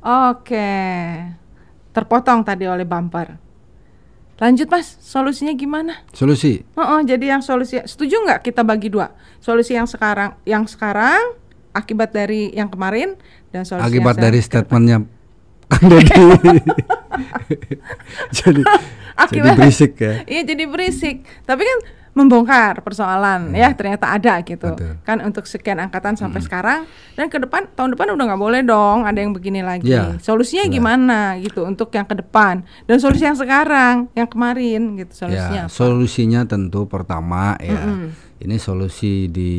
Oke. Terpotong tadi oleh bumper. Lanjut Mas, solusinya gimana? Solusi. Jadi yang solusi, setuju nggak kita bagi dua? Solusi yang sekarang akibat dari yang kemarin, dan solusi akibat yang dari statementnya Kang Deddy. jadi berisik ya. Iya, jadi berisik. Tapi kan membongkar persoalan ya, ternyata ada gitu. Betul. Kan untuk sekian angkatan sampai sekarang, dan ke depan, tahun depan udah nggak boleh dong ada yang begini lagi. Ya, solusinya gimana gitu untuk yang ke depan, dan solusi yang sekarang, yang kemarin gitu, solusinya ya, solusinya tentu pertama ya, ini solusi di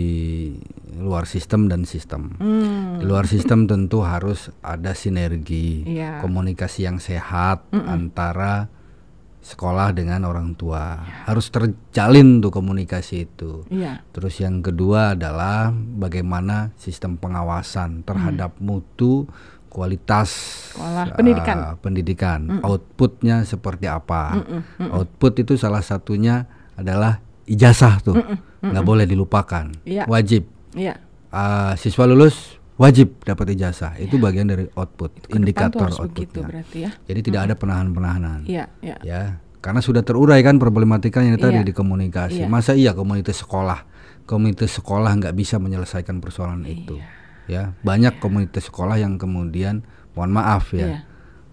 luar sistem dan sistem. Di luar sistem tentu harus ada sinergi, komunikasi yang sehat antara sekolah dengan orang tua. Harus terjalin tuh komunikasi itu. Terus yang kedua adalah bagaimana sistem pengawasan terhadap mutu, kualitas sekolah, pendidikan. Outputnya seperti apa. Output itu salah satunya adalah ijazah tuh. Nggak boleh dilupakan. Wajib. Siswa lulus wajib dapat ijazah. Itu bagian dari output, indikator outputnya. Jadi tidak ada penahanan-penahanan. Ya, karena sudah terurai kan problematikanya tadi di komunikasi. Masa iya komunitas sekolah nggak bisa menyelesaikan persoalan itu? Ya, banyak komunitas sekolah yang kemudian, mohon maaf ya,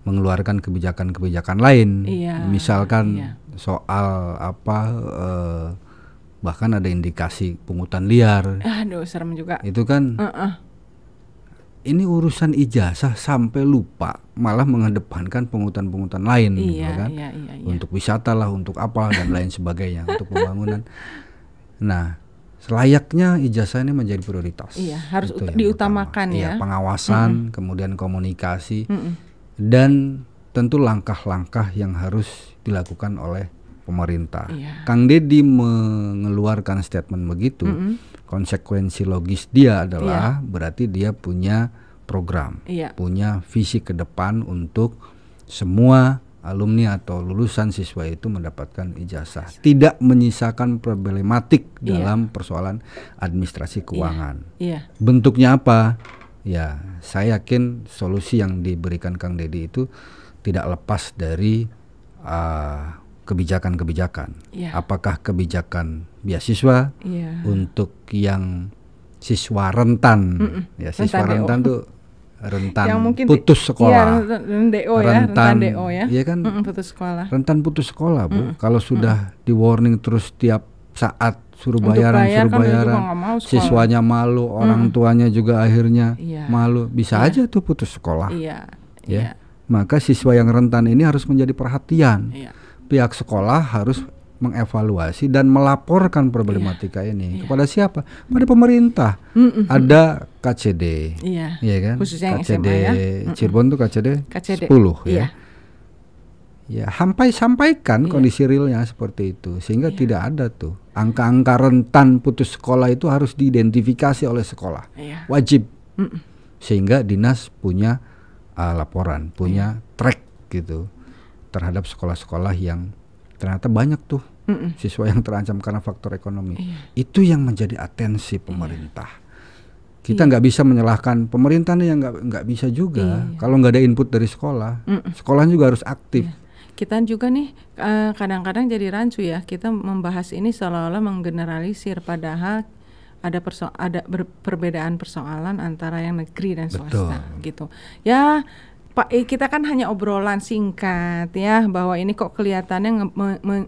mengeluarkan kebijakan-kebijakan lain. Misalkan soal bahkan ada indikasi pungutan liar. Aduh, serem juga. Itu kan. Ini urusan ijazah sampai lupa, malah mengedepankan pungutan-pungutan lain, kan? Untuk wisata lah, untuk apa dan lain sebagainya, untuk pembangunan. Nah, selayaknya ijazah ini menjadi prioritas. Harus diutamakan ya. Pengawasan, kemudian komunikasi, dan tentu langkah-langkah yang harus dilakukan oleh pemerintah. Kang Deddy mengeluarkan statement begitu. Konsekuensi logis dia adalah berarti dia punya program, punya visi ke depan untuk semua alumni atau lulusan siswa itu mendapatkan ijazah, tidak menyisakan problematik dalam persoalan administrasi keuangan. Bentuknya apa? Ya, saya yakin solusi yang diberikan Kang Deddy itu tidak lepas dari kebijakan-kebijakan. Apakah kebijakan beasiswa untuk yang siswa rentan, siswa rentan tuh rentan putus sekolah, rentan DO ya, kan putus sekolah, rentan putus sekolah Bu. Kalau sudah di warning terus tiap saat suruh bayaran, siswanya malu, orang tuanya juga akhirnya malu, bisa aja tuh putus sekolah. Maka siswa yang rentan ini harus menjadi perhatian. Pihak sekolah harus mengevaluasi dan melaporkan problematika ini kepada siapa? Pada pemerintah. Ada KCD, kan? Khususnya KCD SMA, Cirebon tuh KCD 10 ya. Sampaikan kondisi realnya seperti itu, sehingga tidak ada tuh angka-angka rentan putus sekolah itu harus diidentifikasi oleh sekolah, wajib, sehingga dinas punya laporan, punya track gitu terhadap sekolah-sekolah yang ternyata banyak tuh siswa yang terancam karena faktor ekonomi. Itu yang menjadi atensi pemerintah. Kita nggak bisa menyalahkan pemerintah nih, yang nggak bisa juga. Kalau nggak ada input dari sekolah, sekolah juga harus aktif. Kita juga nih kadang-kadang jadi rancu ya, kita membahas ini seolah-olah menggeneralisir, padahal ada perbedaan persoalan antara yang negeri dan swasta. Gitu ya. Pak, kita kan hanya obrolan singkat ya, bahwa ini kok kelihatannya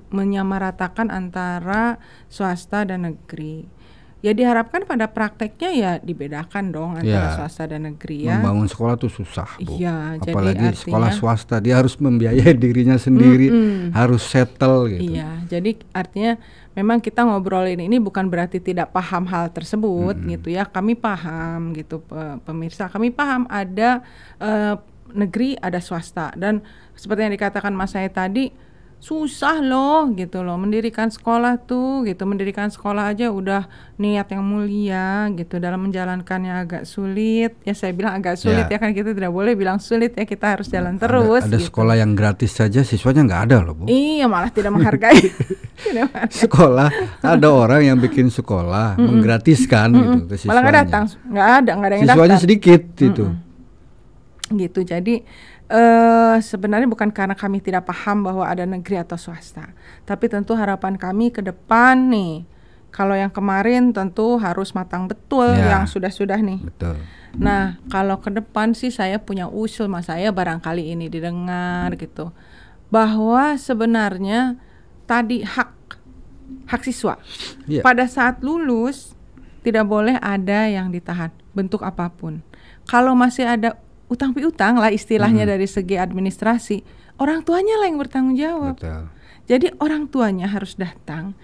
menyamaratakan antara swasta dan negeri. Ya diharapkan pada prakteknya ya dibedakan dong antara swasta dan negeri ya. Membangun sekolah tuh susah Bu. jadi Apalagi artinya, sekolah swasta, dia harus membiayai dirinya sendiri, harus settle gitu. Jadi artinya memang kita ngobrolin ini bukan berarti tidak paham hal tersebut gitu ya. Kami paham gitu pemirsa, kami paham ada negeri, ada swasta, dan seperti yang dikatakan Mas Said tadi, susah loh gitu loh mendirikan sekolah tuh gitu. Mendirikan sekolah aja udah niat yang mulia gitu, dalam menjalankannya agak sulit ya. Saya bilang agak sulit ya kan, kita tidak boleh bilang sulit ya, kita harus jalan terus. Ada gitu. Sekolah yang gratis saja siswanya nggak ada loh Bu. Iya, malah tidak menghargai. Sekolah, ada orang yang bikin sekolah menggratiskan gitu ke siswanya. Malah nggak ada yang siswanya daftar. Sedikit itu. gitu. Jadi sebenarnya bukan karena kami tidak paham bahwa ada negeri atau swasta, tapi tentu harapan kami ke depan nih, kalau yang kemarin tentu harus matang betul yang sudah-sudah nih. Betul. Nah kalau ke depan sih saya punya usul, mas, saya barangkali ini didengar gitu, bahwa sebenarnya tadi hak siswa pada saat lulus tidak boleh ada yang ditahan bentuk apapun. Kalau masih ada utang piutang lah istilahnya dari segi administrasi, orang tuanya lah yang bertanggung jawab. Betul. Jadi orang tuanya harus datang,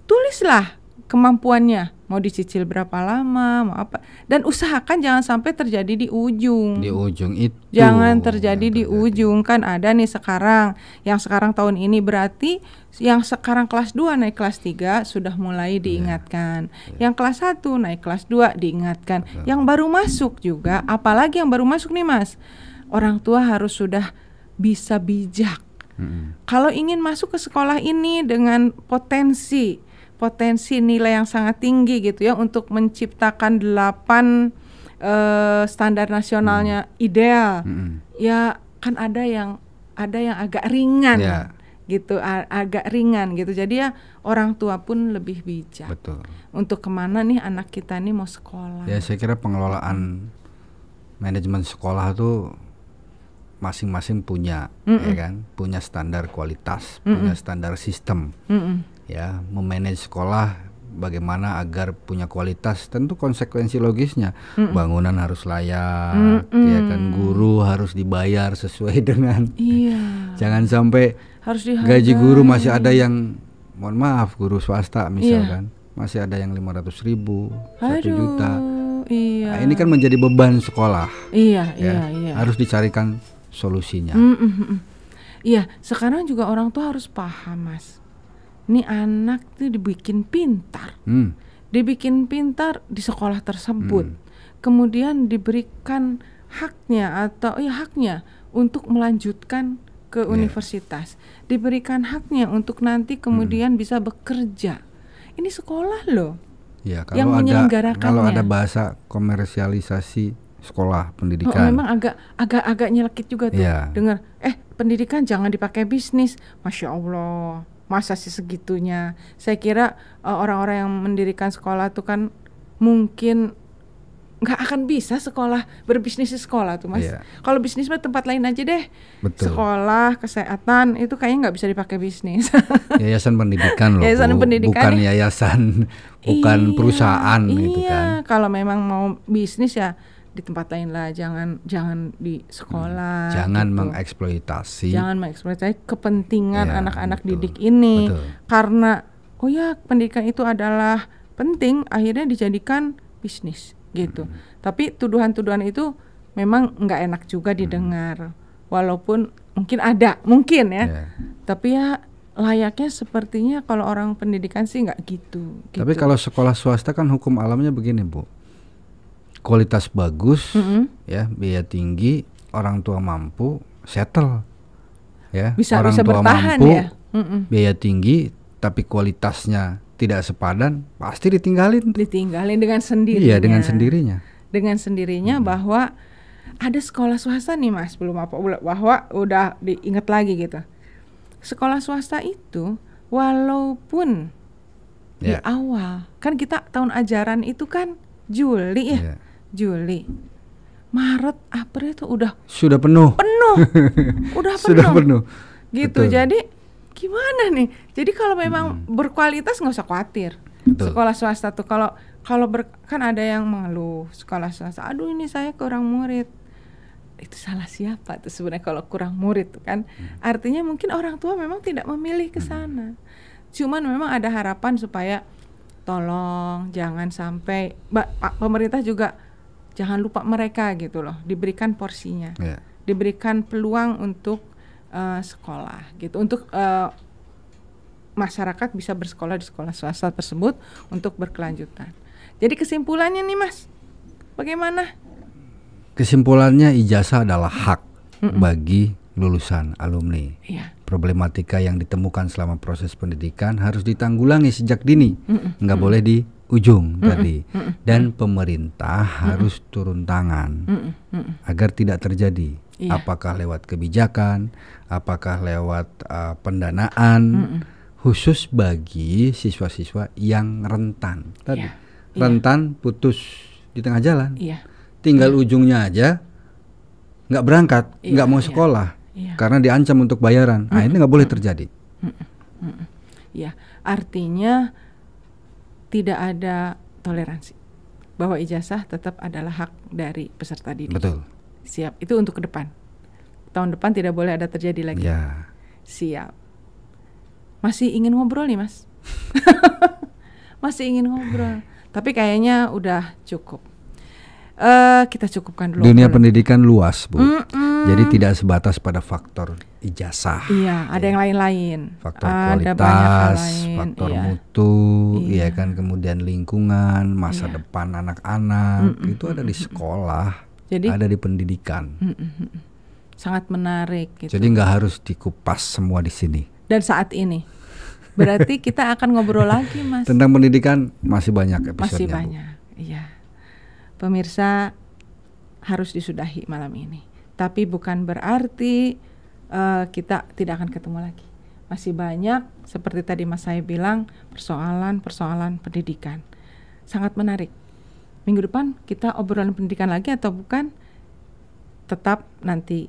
tulislah kemampuannya, mau dicicil berapa lama, mau apa, dan usahakan jangan sampai terjadi di ujung. Di ujung itu. Jangan terjadi di ujung, kan ada nih sekarang, yang sekarang tahun ini berarti yang sekarang kelas 2 naik kelas 3 sudah mulai diingatkan. Yang kelas 1 naik kelas 2 diingatkan. Yang baru masuk juga, apalagi yang baru masuk nih mas, orang tua harus sudah bisa bijak. Kalau ingin masuk ke sekolah ini dengan potensi nilai yang sangat tinggi gitu ya, untuk menciptakan 8 standar nasionalnya ideal, ya kan ada yang agak ringan gitu, agak ringan gitu. Jadi ya orang tua pun lebih bijak. Betul. Untuk kemana nih anak kita nih mau sekolah. Ya saya kira pengelolaan manajemen sekolah tuh masing-masing punya, ya kan, punya standar kualitas, punya standar sistem. Ya, memanage sekolah bagaimana agar punya kualitas, tentu konsekuensi logisnya bangunan harus layak, ya kan, guru harus dibayar sesuai dengan, jangan sampai harus gaji guru masih ada yang, mohon maaf, guru swasta misalkan masih ada yang 500.000, 1 juta. Nah, ini kan menjadi beban sekolah. Harus dicarikan solusinya. Iya, sekarang juga orang tua harus paham, mas. Ini anak tuh dibikin pintar, dibikin pintar di sekolah tersebut, kemudian diberikan haknya haknya untuk melanjutkan ke universitas, diberikan haknya untuk nanti kemudian bisa bekerja. Ini sekolah loh, yang menyelenggarakannya. Kalau ada bahasa komersialisasi sekolah pendidikan, memang agak nyelekit juga tuh. Dengar, pendidikan jangan dipakai bisnis, masya Allah. Masa sih segitunya? Saya kira orang-orang yang mendirikan sekolah tuh kan mungkin nggak akan bisa sekolah berbisnis di sekolah tuh, mas. Kalau bisnis mah tempat lain aja deh. Betul. Sekolah, kesehatan itu kayaknya nggak bisa dipakai bisnis. Yayasan pendidikan loh, yayasan pendidikan bukan yayasan, bukan perusahaan gitu kan. Kalau memang mau bisnis ya di tempat lain lah, jangan di sekolah. Jangan gitu. mengeksploitasi kepentingan anak-anak didik ini. Karena pendidikan itu adalah penting, akhirnya dijadikan bisnis gitu. Tapi tuduhan-tuduhan itu memang nggak enak juga didengar, walaupun mungkin ya. Tapi ya layaknya sepertinya kalau orang pendidikan sih nggak gitu. Tapi kalau sekolah swasta kan hukum alamnya begini, Bu. Kualitas bagus, ya, biaya tinggi, orang tua mampu, settle, ya. Bisa orang tua bertahan mampu, ya. Biaya tinggi, tapi kualitasnya tidak sepadan, pasti ditinggalin dengan sendirinya. Iya, dengan sendirinya. Dengan sendirinya bahwa ada sekolah swasta nih, mas, bahwa udah diingat lagi gitu. Sekolah swasta itu walaupun di awal kan kita tahun ajaran itu kan Juli ya. Juli, Maret, April itu sudah penuh. Udah penuh. Gitu. Betul. Jadi gimana nih? Jadi kalau memang berkualitas nggak usah khawatir. Betul. Sekolah swasta tuh kalau kan ada yang mengeluh sekolah swasta, aduh ini saya kurang murid. Itu salah siapa tuh sebenarnya kalau kurang murid tuh kan? Artinya mungkin orang tua memang tidak memilih ke sana. Cuman memang ada harapan supaya tolong jangan sampai pemerintah juga jangan lupa mereka gitu loh, diberikan porsinya, diberikan peluang untuk sekolah gitu, untuk masyarakat bisa bersekolah di sekolah swasta tersebut untuk berkelanjutan. Jadi kesimpulannya nih, mas, bagaimana? Kesimpulannya ijazah adalah hak bagi lulusan alumni. Problematika yang ditemukan selama proses pendidikan harus ditanggulangi sejak dini, nggak boleh ujung tadi, dan pemerintah harus turun tangan agar tidak terjadi. Apakah lewat kebijakan, apakah lewat pendanaan khusus bagi siswa-siswa yang rentan tadi, rentan putus di tengah jalan, tinggal ujungnya aja nggak berangkat, nggak mau sekolah karena diancam untuk bayaran. Nah ini nggak boleh terjadi. Ya, artinya tidak ada toleransi, bahwa ijazah tetap adalah hak dari peserta didik. Betul. Siap, itu untuk ke depan. Tahun depan tidak boleh ada terjadi lagi. Ya. Siap. Masih ingin ngobrol nih Mas? Masih ingin ngobrol, tapi kayaknya udah cukup. Kita cukupkan dulu. Dunia pendidikan luas, Bu. Jadi tidak sebatas pada faktor ijazah. Iya, ada yang lain-lain. Faktor kualitas, faktor mutu, ya kan, kemudian lingkungan, masa depan anak-anak, itu ada di sekolah, jadi, ada di pendidikan. Sangat menarik. Gitu. Jadi nggak harus dikupas semua di sini. Dan saat ini, berarti kita akan ngobrol lagi, Mas. Tentang pendidikan masih banyak episode-nya. Masih banyak, iya. Pemirsa, harus disudahi malam ini. Tapi bukan berarti kita tidak akan ketemu lagi. Masih banyak, seperti tadi Mas saya bilang, persoalan-persoalan pendidikan. Sangat menarik. Minggu depan kita obrolan pendidikan lagi atau bukan? Tetap nanti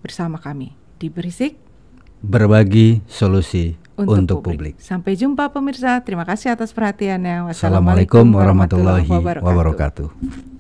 bersama kami di Berisik. Berbagi solusi untuk publik. Sampai jumpa pemirsa. Terima kasih atas perhatiannya. Wassalamualaikum warahmatullahi wabarakatuh.